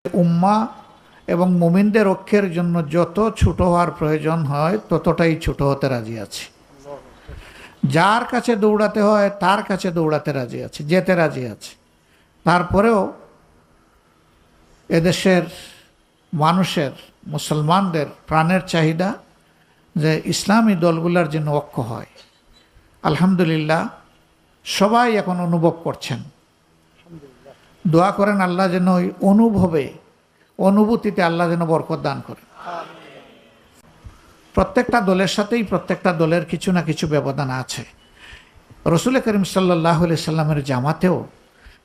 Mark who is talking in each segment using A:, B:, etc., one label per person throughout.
A: উম্মাহ এবং মুমিনদের রক্ষের জন্য যত ছোট হওয়ার প্রয়োজন হয় ততটাই ছোট হতে রাজি আছি। যার কাছে দৌড়াতে হয় তার কাছে দৌড়াতে রাজি আছি, যেতে রাজি আছি। তারপরেও এদেশের মানুষের, মুসলমানদের প্রাণের চাহিদা যে ইসলামী দলগুলোর যেন ঐক্য হয়। আলহামদুলিল্লাহ সবাই এখন অনুভব করছেন। দোয়া করেন আল্লাহ যেন ওই অনুভূতিতে আল্লাহ যেন বরকত দান করেন। প্রত্যেকটা দলের সাথেই প্রত্যেকটা দলের কিছু না কিছু ব্যবধান আছে। রসুল করিম সাল্লাল্লাহু আলাইহি সাল্লামের জামাতেও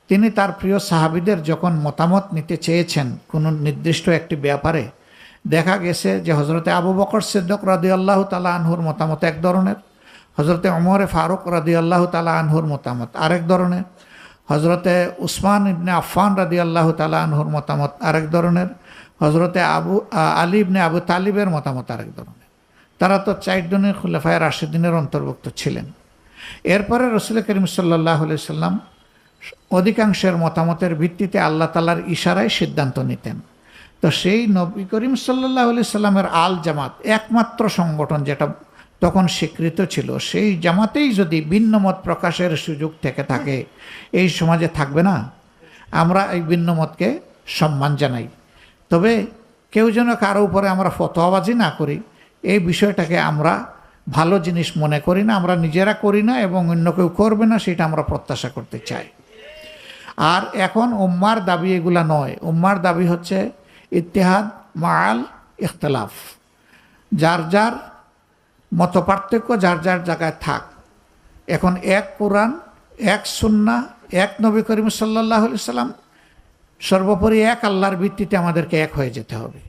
A: তিনি তার প্রিয় সাহাবীদের যখন মতামত নিতে চেয়েছেন কোনো নির্দিষ্ট একটি ব্যাপারে, দেখা গেছে যে হজরতে আবু বকর সিদ্দিক রাদিয়াল্লাহু তাআলা আনহুর মতামত এক ধরনের, হজরতে ওমরে ফারুক রাদিয়াল্লাহু তাআলা আনহুর মতামত আরেক ধরনের, হজরতে উসমান ইবনে আফফান রাদিয়াল্লাহু তাআলা আনহুর মতামত আরেক ধরনের, হজরতে আলী ইবনে আবু তালিবের মতামত আরেক ধরনের। তারা তো 4 জনের খুলাফায়ে রাশিদিনের অন্তর্ভুক্ত ছিলেন। এরপরে রসুল করিম সাল্লাল্লাহু আলাইহি সাল্লাম অধিকাংশের মতামতের ভিত্তিতে আল্লাহ তাআলার ইশারায় সিদ্ধান্ত নিতেন। তো সেই নবী করিম সাল্লাল্লাহু আলাইহি সাল্লামের আল জামাত একমাত্র সংগঠন যেটা তখন স্বীকৃত ছিল, সেই জামাতেই যদি ভিন্ন মত প্রকাশের সুযোগ থেকে থাকে, এই সমাজে থাকবে না। আমরা এই ভিন্ন মতকে সম্মান জানাই, তবে কেউ যেন কারো উপরে আমরা ফতোয়াবাজি না করি, এই বিষয়টাকে আমরা ভালো জিনিস মনে করি না, আমরা নিজেরা করি না এবং অন্য কেউ করবে না সেটা আমরা প্রত্যাশা করতে চাই। আর এখন উম্মার দাবি এগুলা নয়। উম্মার দাবি হচ্ছে ইত্তেহাদ মাআল ইখতিলাফ। যার যার মত পার্থক্য যার যার জায়গায় থাক। এখন এক কোরআন, এক সুন্নাহ, এক নবী করিম সাল্লাল্লাহু আলাইহি সাল্লাম, সর্বোপরি এক আল্লাহর ভিত্তিতে আমাদেরকে এক হয়ে যেতে হবে।